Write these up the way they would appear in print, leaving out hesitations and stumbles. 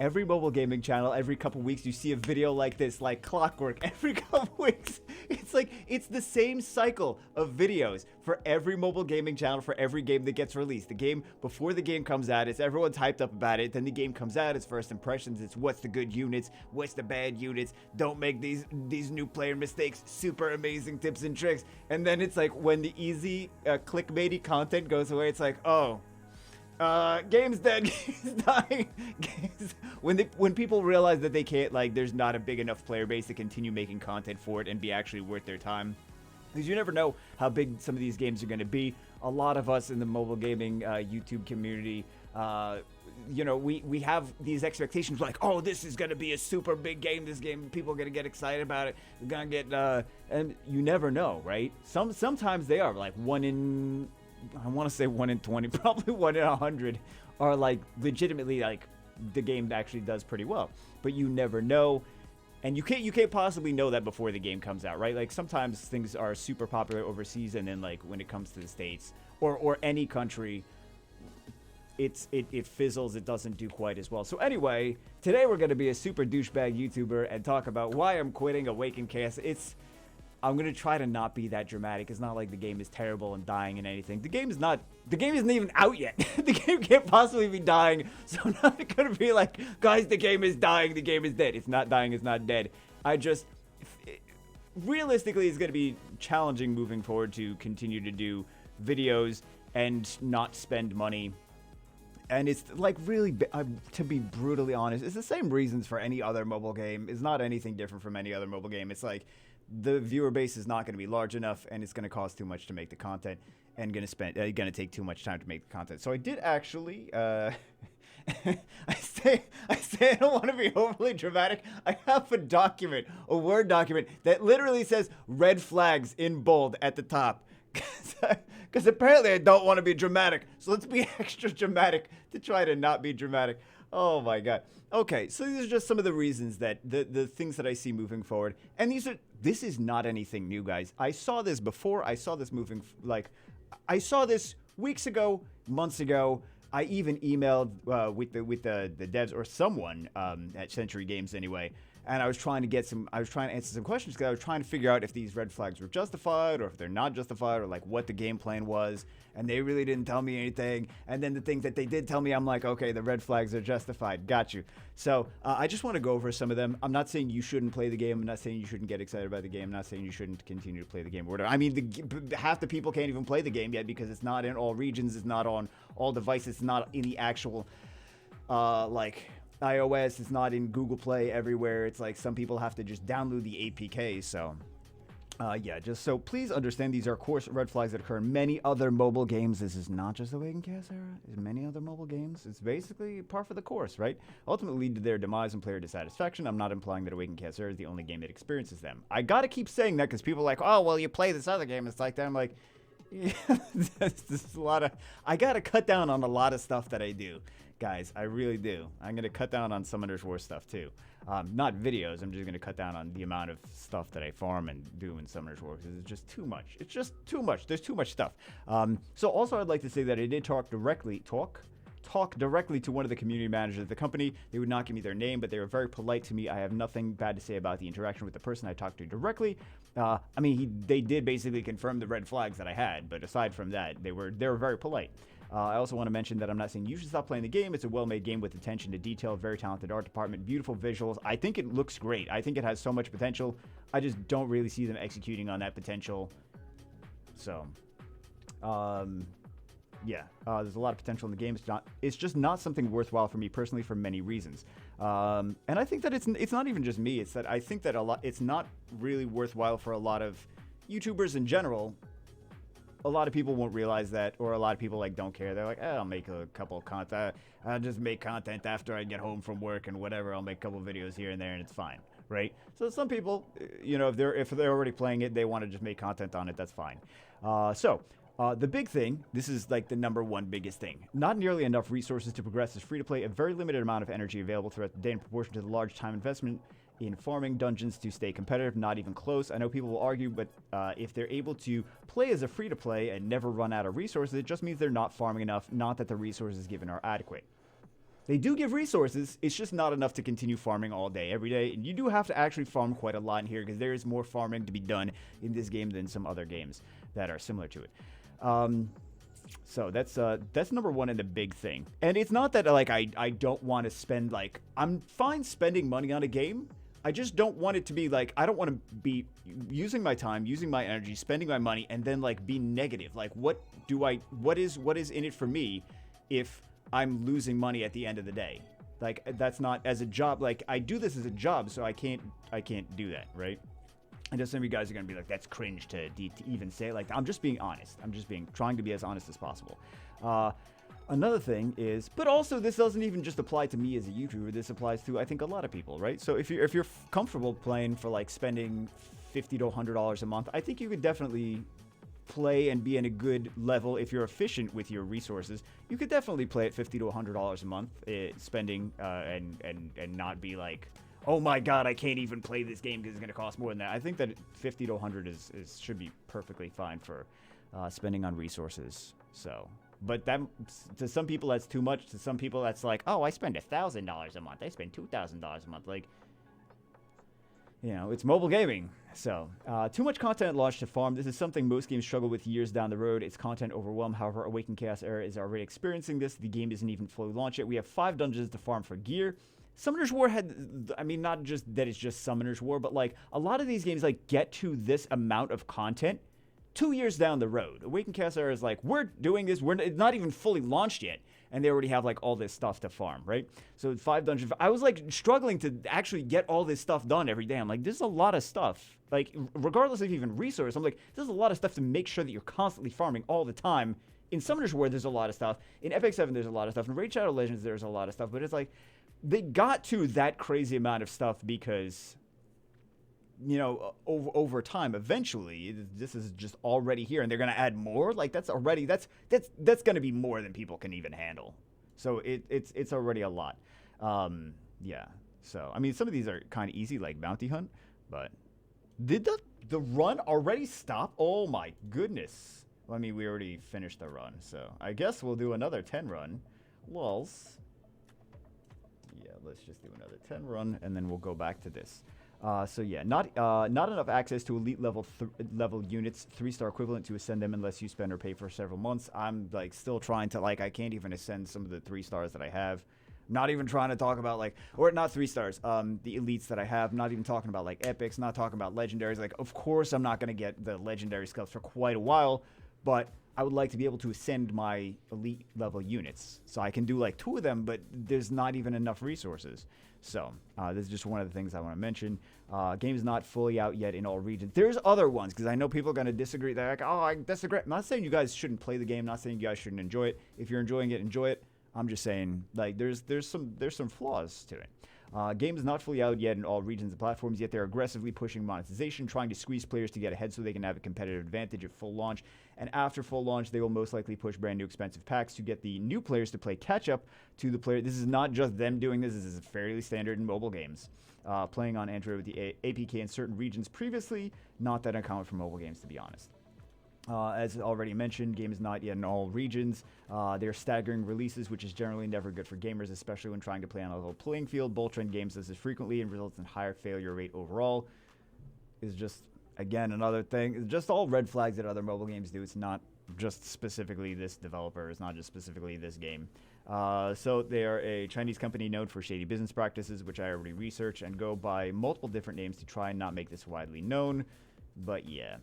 every mobile gaming channel, every couple weeks, you see a video like this, like clockwork. Every couple weeks, it's like, it's the same cycle of videos for every mobile gaming channel, for every game that gets released. The game, before the game comes out, it's everyone's hyped up about it. Then the game comes out, it's first impressions, it's what's the good units, what's the bad units, don't make these new player mistakes, super amazing tips and tricks. And then it's like, when the easy, clickbaity content goes away, it's like, oh, game's dead, game's dying. When people realize that they can't, like, there's not a big enough player base to continue making content for it and be actually worth their time. Because you never know how big some of these games are going to be. A lot of us in the mobile gaming YouTube community, you know, we have these expectations like, oh, this is going to be a super big game. This game, people are going to get excited about it. We're going to get, and you never know, right? Sometimes they are like I want to say 1 in 20, probably 1 in 100 are like legitimately like the game actually does pretty well, but you never know. And you can't possibly know that before the game comes out, right? Like sometimes things are super popular overseas, and then like when it comes to the States or any country, it fizzles, it doesn't do quite as well. So anyway, today we're gonna be a super douchebag YouTuber and talk about why I'm quitting Awaken Chaos. I'm gonna try to not be that dramatic. It's not like the game is terrible and dying and anything. The game isn't even out yet. The game can't possibly be dying, so I'm not gonna be like, guys, the game is dying, the game is dead. It's not dying, it's not dead. Realistically, it's gonna be challenging moving forward to continue to do videos and not spend money. And it's like really, to be brutally honest, it's the same reasons for any other mobile game. It's not anything different from any other mobile game. It's like, the viewer base is not going to be large enough, and it's going to cost too much to make the content, and going to take too much time to make the content. So I did actually, I say I don't want to be overly dramatic. I have a Word document that literally says red flags in bold at the top. Because apparently I don't want to be dramatic. So let's be extra dramatic to try to not be dramatic. Oh my god. Okay, so these are just some of the reasons that the things that I see moving forward. And this is not anything new, guys. I saw this before. I saw this I saw this weeks ago, months ago. I even emailed with the devs or someone at Century Games anyway. And I was trying to answer some questions because I was trying to figure out if these red flags were justified or if they're not justified, or like what the game plan was. And they really didn't tell me anything. And then the things that they did tell me, I'm like, okay, the red flags are justified. Got you. So I just want to go over some of them. I'm not saying you shouldn't play the game. I'm not saying you shouldn't get excited about the game. I'm not saying you shouldn't continue to play the game or whatever. I mean, half the people can't even play the game yet because it's not in all regions. It's not on all devices. It's not in the actual, like, iOS. It's not in Google Play everywhere. It's like some people have to just download the APK. So yeah, just so please understand, these are of course red flags that occur in many other mobile games. This is not just Awaken Chaos Era. It's many other mobile games. It's basically par for the course, right? Ultimately lead to their demise and player dissatisfaction. I'm not implying that Awaken Chaos Era is the only game that experiences them. I gotta keep saying that because people are like, oh well, you play this other game, it's like that. I'm like, yeah, this is a lot of, I gotta cut down on a lot of stuff that I do. Guys, I really do. I'm going to cut down on Summoner's War stuff, too. Not videos. I'm just going to cut down on the amount of stuff that I farm and do in Summoner's War, because it's just too much. It's just too much. There's too much stuff. So also I'd like to say that I did talk directly to one of the community managers of the company. They would not give me their name, but they were very polite to me. I have nothing bad to say about the interaction with the person I talked to directly. I mean, they did basically confirm the red flags that I had, but aside from that, they were very polite. I also want to mention that I'm not saying you should stop playing the game. It's a well-made game with attention to detail, very talented art department, beautiful visuals. I think it looks great. I think it has so much potential. I just don't really see them executing on that potential. So, yeah, there's a lot of potential in the game. It's just not something worthwhile for me personally for many reasons. And I think that it's not even just me. It's that I think that it's not really worthwhile for a lot of YouTubers in general. A lot of people won't realize that, or a lot of people like don't care. They're like, I'll make a couple of content. I'll just make content after I get home from work and whatever. I'll make a couple of videos here and there, and it's fine, right? So some people, you know, if they're already playing it, they want to just make content on it. That's fine. The big thing, this is like the number one biggest thing. Not nearly enough resources to progress as free-to-play. A very limited amount of energy available throughout the day in proportion to the large time investment in farming dungeons to stay competitive. Not even close. I know people will argue, but if they're able to play as a free-to-play and never run out of resources, it just means they're not farming enough, not that the resources given are adequate. They do give resources. It's just not enough to continue farming all day, every day. And you do have to actually farm quite a lot in here because there is more farming to be done in this game than some other games that are similar to it. So that's number one and the big thing. And it's not that like I don't want to spend like I'm fine spending money on a game. I just don't want it to be like I don't want to be using my time, using my energy, spending my money, and then like be negative. Like what is in it for me if I'm losing money at the end of the day? Like that's not as a job. Like I do this as a job, so I can't do that, right? I know some of you guys are going to be like, that's cringe to even say it. Like, I'm just being honest. I'm just trying to be as honest as possible. Another thing is, but also this doesn't even just apply to me as a YouTuber. This applies to, I think, a lot of people, right? So if you're comfortable playing for like spending $50 to $100 a month, I think you could definitely play and be in a good level. If you're efficient with your resources, you could definitely play at $50 to $100 a month, spending and not be like, oh my god, I can't even play this game because it's going to cost more than that. I think that 50 to 100 should be perfectly fine for spending on resources. So, but that to some people that's too much. To some people that's like, oh, I spend $1,000 a month. I spend $2,000 a month. Like, you know, it's mobile gaming. So, too much content at launch to farm. This is something most games struggle with years down the road. It's content overwhelm. However, Awaken Chaos Era is already experiencing this. The game isn't even fully launched yet. We have 5 dungeons to farm for gear. Summoner's War had, I mean, not just that it's just Summoner's War, but like a lot of these games like get to this amount of content 2 years down the road. Awaken Chaos Era is like, we're doing this, it's not even fully launched yet, and they already have like all this stuff to farm, right? So 5 dungeons. I was like struggling to actually get all this stuff done every day. I'm like, this is a lot of stuff. Like, regardless of even resource, I'm like, this is a lot of stuff to make sure that you're constantly farming all the time. In Summoner's War, there's a lot of stuff. In Epic 7, there's a lot of stuff. In Raid Shadow Legends, there's a lot of stuff. But it's like, they got to that crazy amount of stuff because, you know, over time, eventually, this is just already here, and they're going to add more. Like that's going to be more than people can even handle. So it's already a lot. Yeah. So I mean, some of these are kind of easy, like Bounty Hunt, but did the run already stop? Oh my goodness. Well, I mean, we already finished the run, so I guess we'll do another 10 run. Lols. Yeah, let's just do another 10 run, and then we'll go back to this. So yeah, not enough access to elite level units, 3-star equivalent to ascend them unless you spend or pay for several months. I'm like still trying to like, I can't even ascend some of the 3 stars that I have. Not even trying to talk about like, or not 3 stars, the elites that I have. Not even talking about like epics, not talking about legendaries. Like, of course I'm not going to get the legendary sculpts for quite a while, but I would like to be able to ascend my elite level units. So I can do like 2 of them, but there's not even enough resources. So this is just one of the things I want to mention. Game is not fully out yet in all regions. There's other ones, because I know people are going to disagree. They're like, oh, I disagree. I'm not saying you guys shouldn't play the game. I'm not saying you guys shouldn't enjoy it. If you're enjoying it, enjoy it. I'm just saying, like, there's some flaws to it. Game is not fully out yet in all regions and platforms, yet they're aggressively pushing monetization, trying to squeeze players to get ahead so they can have a competitive advantage at full launch. And after full launch, they will most likely push brand new expensive packs to get the new players to play catch up to the player. This is not just them doing this. This is fairly standard in mobile games. Playing on Android with the APK in certain regions previously, not that uncommon for mobile games, to be honest. As already mentioned, game is not yet in all regions. They're staggering releases, which is generally never good for gamers, especially when trying to play on a level playing field. Bull trend games does this frequently and results in higher failure rate overall. Is just, again, another thing. It's just all red flags that other mobile games do. It's not just specifically this developer. It's not just specifically this game. So they are a Chinese company known for shady business practices, which I already researched, and go by multiple different names to try and not make this widely known. But yeah.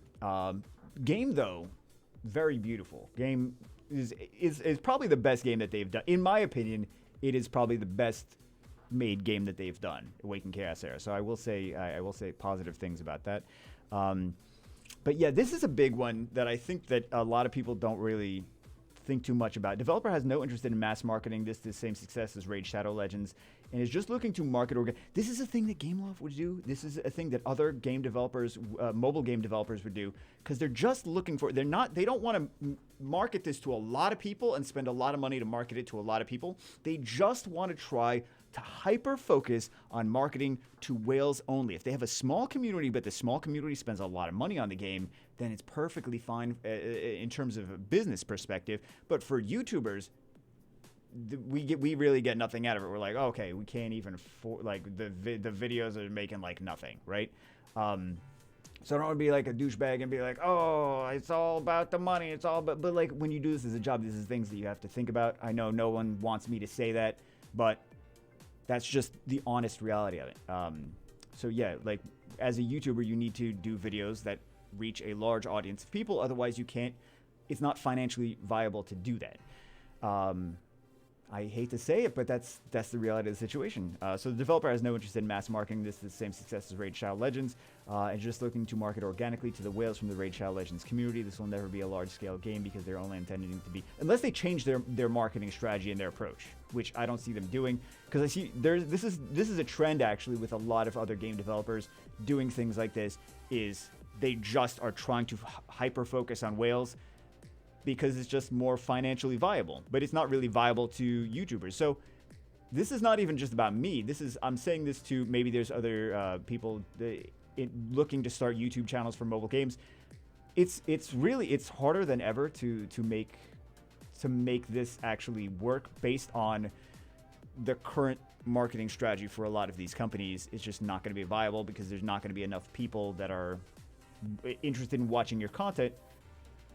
Game, though, very beautiful. Game is probably the best game that they've done. In my opinion, it is probably the best made game that they've done, Awaken Chaos Era. So I will say positive things about that. But yeah, this is a big one that I think that a lot of people don't really think too much about. Developer has no interest in mass marketing this to the same success as Raid Shadow Legends, and is just looking to market. This is a thing that Gameloft would do. This is a thing that other game developers, mobile game developers, would do, because they're just looking for. They don't want to market this to a lot of people and spend a lot of money to market it to a lot of people. They just want to try to hyper focus on marketing to whales only. If they have a small community, but the small community spends a lot of money on the game, then it's perfectly fine in terms of a business perspective. But for YouTubers, we really get nothing out of it. We're like, okay, we can't even like the videos are making like nothing, right? So I don't want to be like a douchebag and be like, oh, it's all about the money. It's all but like when you do this as a job, these are things that you have to think about. I know no one wants me to say that, but that's just the honest reality of it. So yeah, like as a YouTuber, you need to do videos that reach a large audience of people. Otherwise, you can't. It's not financially viable to do that. I hate to say it, but that's the reality of the situation. So the developer has no interest in mass marketing. This is the same success as Raid Shadow Legends, and just looking to market organically to the whales from the Raid Shadow Legends community. This will never be a large-scale game because they're only intending to be, unless they change their marketing strategy and their approach, which I don't see them doing. Because I see this is a trend actually with a lot of other game developers doing things like this. Is they just are trying to hyper focus on whales, because it's just more financially viable, but it's not really viable to YouTubers. So this is not even just about me. I'm saying this to maybe there's other people looking to start YouTube channels for mobile games. It's harder than ever to make this actually work based on the current marketing strategy for a lot of these companies. It's just not going to be viable because there's not going to be enough people that are interested in watching your content,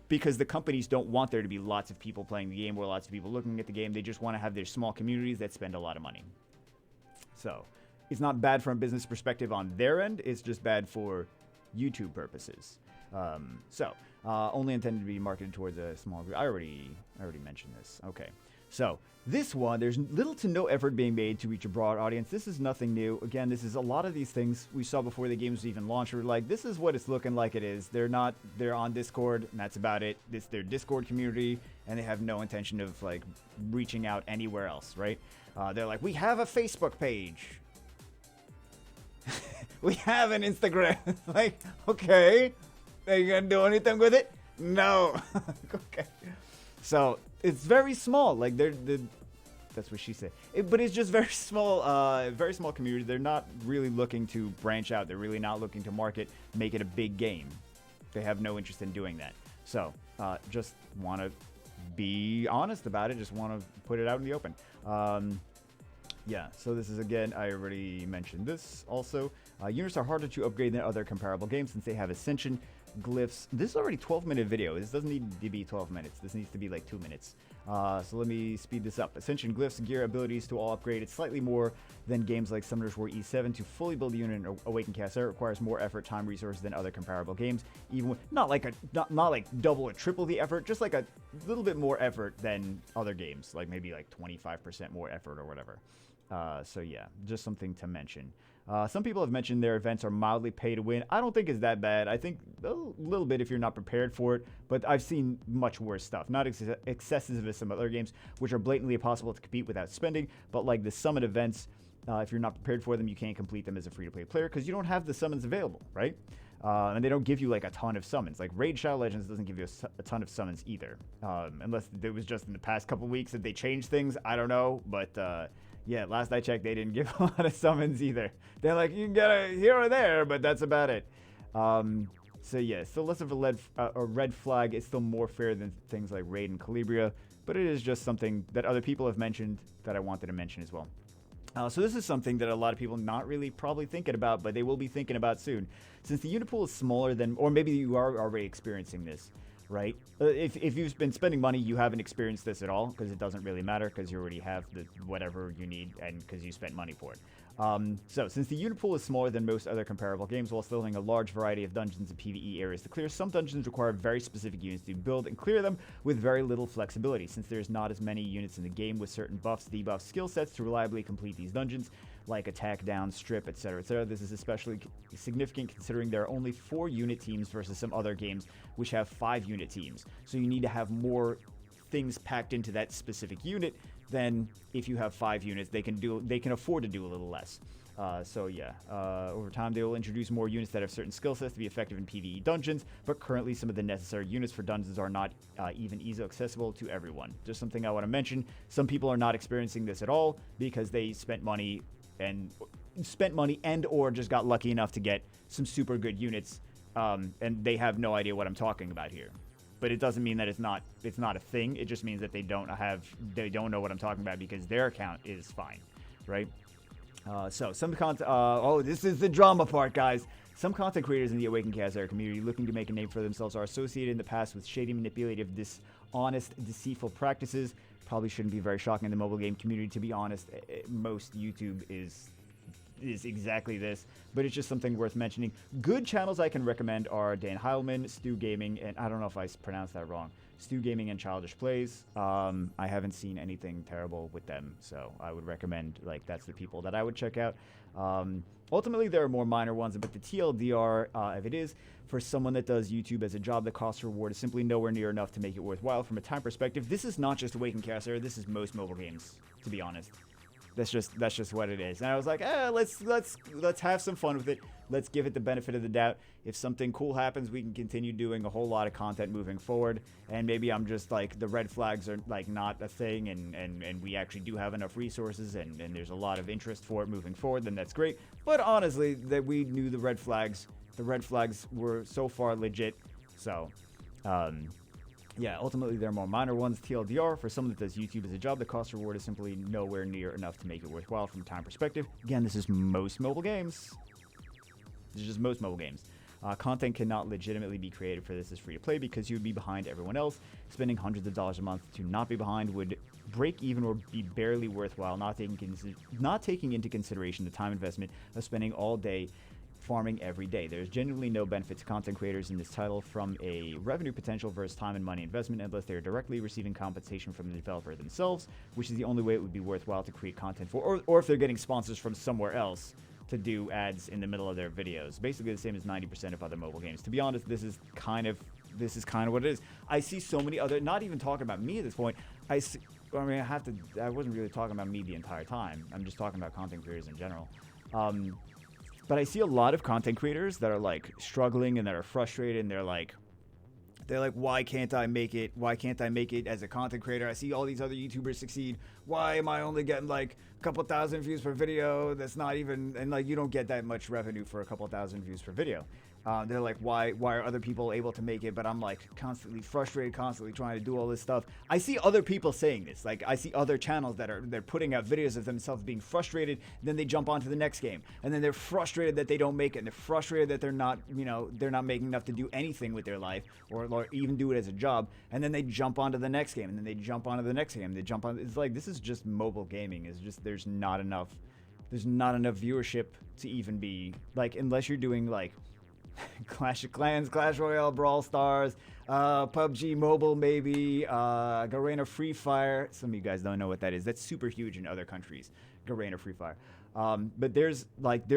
because the companies don't want there to be lots of people playing the game or lots of people looking at the game. They just want to have their small communities that spend a lot of money. So it's not bad from a business perspective on their end. It's just bad for YouTube purposes. Only intended to be marketed towards a small group. I already mentioned this. Okay. So this one, there's little to no effort being made to reach a broad audience. This is nothing new. Again, this is a lot of these things we saw before the games even launched. We're like, this is what it's looking like it is. They're on Discord, and that's about it. This their Discord community, and they have no intention of like reaching out anywhere else, right? They're like, we have a Facebook page. We have an Instagram. Like, okay, are you gonna do anything with it? No. Okay. So it's very small. Like that's what she said. But it's just very small community. They're not really looking to branch out. They're really not looking to market, make it a big game. They have no interest in doing that. So just want to be honest about it. Just want to put it out in the open. Yeah, so this is, again, I already mentioned this also. Units are harder to upgrade than other comparable games since they have Ascension, glyphs. This is already a 12-minute video. This doesn't need to be 12 minutes. This needs to be like 2 minutes. So let me speed this up. Ascension, glyphs, gear, abilities to all upgrade. It's slightly more than games like Summoner's War E7. To fully build a unit in Awaken Chaos Era requires more effort, time, resources than other comparable games. Even with, not like double or triple the effort, just like a little bit more effort than other games, like maybe like 25% more effort or whatever. So yeah, just something to mention. Some people have mentioned their events are mildly pay to win. I don't think it's that bad. I think a little bit if you're not prepared for it, but I've seen much worse stuff. Not excessive as some other games, which are blatantly impossible to compete without spending, but like the summon events, if you're not prepared for them, you can't complete them as a free-to-play player because you don't have the summons available, right? And they don't give you like a ton of summons. Like Raid Shadow Legends doesn't give you a ton of summons either, unless it was just in the past couple weeks that they changed things. I don't know, but yeah, last I checked, they didn't give a lot of summons either. They're like, you can get a here or there, but that's about it. So yeah, still less of a red flag. It's still more fair than things like Raid and Calibria, but it is just something that other people have mentioned that I wanted to mention as well. So this is something that a lot of people not really probably thinking about, but they will be thinking about soon. Since the unit pool is smaller than, or maybe you are already experiencing this, right? If you've been spending money, you haven't experienced this at all because it doesn't really matter because you already have the whatever you need and because you spent money for it. So since the unit pool is smaller than most other comparable games while still having a large variety of dungeons and PvE areas to clear, some dungeons require very specific units to build and clear them with very little flexibility. Since there's not as many units in the game with certain buffs, debuffs, skill sets to reliably complete these dungeons, like attack, down, strip, etc., etc. This is especially significant considering there are only 4 unit teams versus some other games which have 5 unit teams. So you need to have more things packed into that specific unit than if you have 5 units. They can afford to do a little less. So yeah, over time they will introduce more units that have certain skill sets to be effective in PvE dungeons, but currently some of the necessary units for dungeons are not even easily accessible to everyone. Just something I want to mention. Some people are not experiencing this at all because they spent money and or just got lucky enough to get some super good units, and they have no idea what I'm talking about here. but it doesn't mean that it's not a thing. It just means that they don't know what I'm talking about because their account is fine, right? So some content. This is the drama part, guys. Some content creators in the Awaken Chaos Era community looking to make a name for themselves are associated in the past with shady, manipulative, dishonest, deceitful practices. Probably shouldn't be very shocking in the mobile game community, to be honest. Most YouTube is exactly this, but it's just something worth mentioning. Good channels I can recommend are Dan Heilman, Stu Gaming, and I don't know if I pronounced that wrong. Stu Gaming and Childish Plays. I haven't seen anything terrible with them, so I would recommend, like, that's the people that I would check out. Ultimately, there are more minor ones, but the TLDR, if it is for someone that does YouTube as a job, the cost reward is simply nowhere near enough to make it worthwhile. From a time perspective, this is not just Awaken Chaos Era, this is most mobile games, to be honest. That's just what it is. And I was like, let's have some fun with it. Let's give it the benefit of the doubt. If something cool happens, we can continue doing a whole lot of content moving forward. And maybe I'm just like, the red flags are like not a thing, and we actually do have enough resources, and there's a lot of interest for it moving forward, then that's great. But honestly, that we knew the red flags were so far legit. So, yeah, ultimately, there are more minor ones. TLDR, for someone that does YouTube as a job, the cost reward is simply nowhere near enough to make it worthwhile from a time perspective. Again, this is most mobile games. This is just most mobile games. Content cannot legitimately be created for this as free to play because you would be behind everyone else. Spending hundreds of dollars a month to not be behind would break even or be barely worthwhile, not taking into consideration the time investment of spending all day farming every day. There's genuinely no benefit to content creators in this title from a revenue potential versus time and money investment unless they're directly receiving compensation from the developer themselves, which is the only way it would be worthwhile to create content for, or if they're getting sponsors from somewhere else to do ads in the middle of their videos. Basically the same as 90% of other mobile games. To be honest, this is kind of what it is. I see so many other, not even talking about me at this point, I wasn't really talking about me the entire time. I'm just talking about content creators in general. But I see a lot of content creators that are like struggling and that are frustrated, and they're like, why can't I make it? Why can't I make it as a content creator? I see all these other YouTubers succeed. Why am I only getting like a couple thousand views per video? That's not even, and like you don't get that much revenue for a couple thousand views per video. They're like, why are other people able to make it, but I'm like constantly frustrated, constantly trying to do all this stuff. I see other people saying this. Like I see other channels they're putting out videos of themselves being frustrated, then they jump onto the next game, and then they're frustrated that they don't make it, and they're frustrated that they're not making enough to do anything with their life or even do it as a job, and then they jump onto the next game, and then they jump onto the next game. They jump on. It's like, this is just mobile gaming. It's just there's not enough viewership to even be like, unless you're doing like Clash of Clans, Clash Royale, Brawl Stars, PUBG Mobile, maybe, Garena Free Fire. Some of you guys don't know what that is. That's super huge in other countries, Garena Free Fire. But there's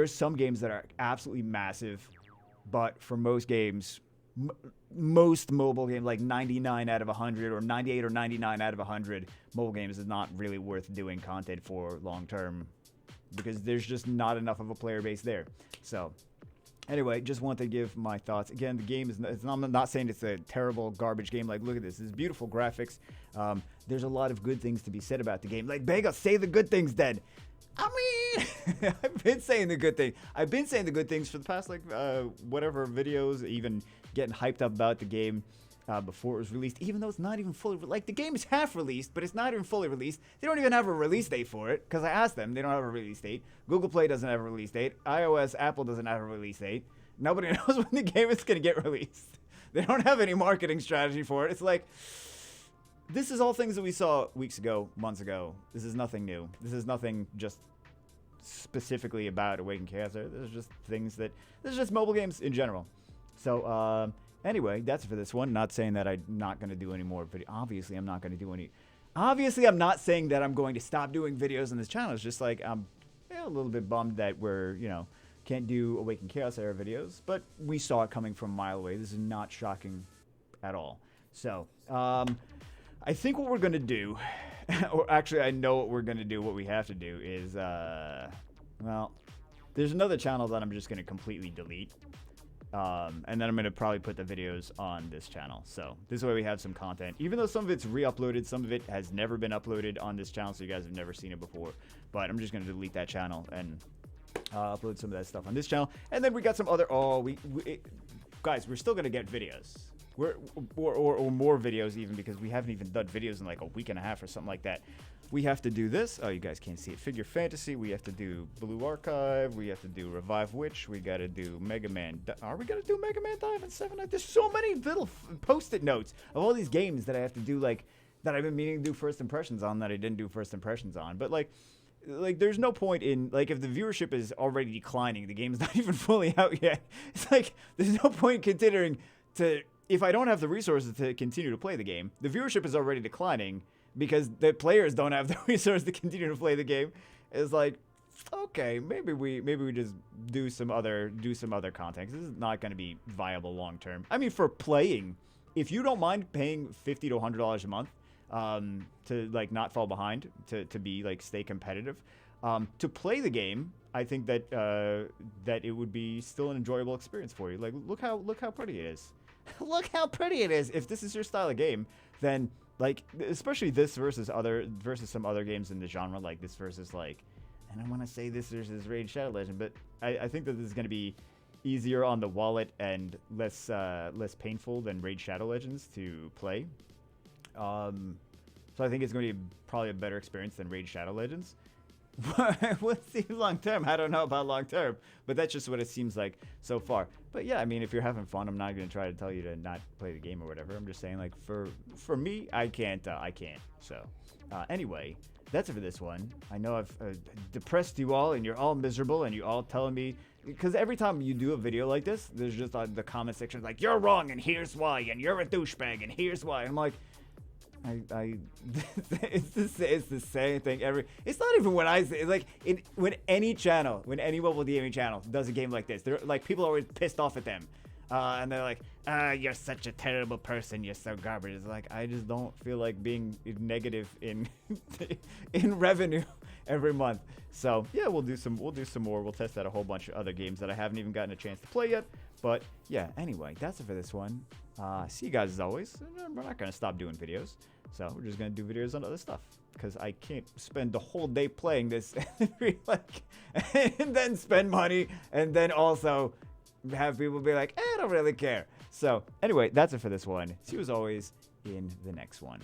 some games that are absolutely massive, but for most games, most mobile games, like 99 out of 100 or 98 or 99 out of 100 mobile games is not really worth doing content for long term because there's just not enough of a player base there. So anyway, just want to give my thoughts. Again, the game is, I'm not saying it's a terrible garbage game. Like, look at this. This is beautiful graphics. There's a lot of good things to be said about the game. Like, Bega, say the good things, then. I mean, I've been saying the good thing. I've been saying the good things for the past, like, whatever videos, even getting hyped up about the game before it was released, even though it's not even fully, like, the game is half released, but it's not even fully released. They don't even have a release date for it, because I asked them. They don't have a release date. Google Play doesn't have a release date. iOS, Apple doesn't have a release date. Nobody knows when the game is going to get released. They don't have any marketing strategy for it. It's like, this is all things that we saw weeks ago, months ago. This is nothing new. This is nothing just specifically about Awaken Chaos Era. This is just mobile games in general. So, anyway, that's it for this one. Not saying that I'm not going to do any more videos. Obviously, I'm not going to do any. Obviously, I'm not saying that I'm going to stop doing videos on this channel. It's just like, I'm a little bit bummed that we're, can't do Awaken Chaos Era videos, but we saw it coming from a mile away. This is not shocking at all. So, I think what we're going to do, or actually I know what we're going to do, what we have to do is, well, there's another channel that I'm just going to completely delete. And then I'm going to probably put the videos on this channel. So this way we have some content, even though some of it's re-uploaded, some of it has never been uploaded on this channel. So you guys have never seen it before, but I'm just going to delete that channel and upload some of that stuff on this channel. And then we got some other, guys, we're still going to get videos. we're or more videos even, because we haven't even done videos in like a week and a half or something like that. We have to do this. Oh, you guys can't see it. Figure Fantasy. We have to do Blue Archive. We have to do Revive Witch. We got to do Mega Man. Are we going to do Mega Man Diamond 7? There's so many little post-it notes of all these games that I have to do, like, that I've been meaning to do first impressions on that I didn't do first impressions on. But, like there's no point in, like, if the viewership is already declining, the game's not even fully out yet. It's like, there's no point considering if I don't have the resources to continue to play the game, the viewership is already declining, because the players don't have the resources to continue to play the game. It's like, okay, maybe we just do some other content. This is not going to be viable long term. I mean, for playing, if you don't mind paying $50 to $100 a month to like not fall behind, to be like stay competitive, to play the game, I think that that it would be still an enjoyable experience for you. Like, look how pretty it is. Look how pretty it is. If this is your style of game, then, like, especially this versus some other games in the genre, like this versus, like, and I want to say this versus Raid Shadow Legend, but I think that this is going to be easier on the wallet and less painful than Raid Shadow Legends to play. So I think it's going to be probably a better experience than Raid Shadow Legends. We'll see long term. I don't know about long term, but that's just what it seems like so far. But yeah, I mean, if you're having fun, I'm not going to try to tell you to not play the game or whatever. I'm just saying, like, for me, I can't. So anyway, that's it for this one. I know I've depressed you all, and you're all miserable, and you're all telling me, because every time you do a video like this, there's just the comment section like, you're wrong, and here's why, and you're a douchebag, and here's why. And I'm like, it's the same thing it's not even when I say, like, when any mobile gaming channel does a game like this, they're like, people are always pissed off at them, and they're like, you're such a terrible person, you're so garbage. It's like, I just don't feel like being negative in in revenue every month. So yeah, we'll do some more. We'll test out a whole bunch of other games that I haven't even gotten a chance to play yet. But yeah, anyway, that's it for this one. See you guys as always. We're not gonna stop doing videos, so we're just gonna do videos on other stuff, because I can't spend the whole day playing this and then spend money, and then also have people be like, I don't really care. So anyway, that's it for this one. See you as always in the next one.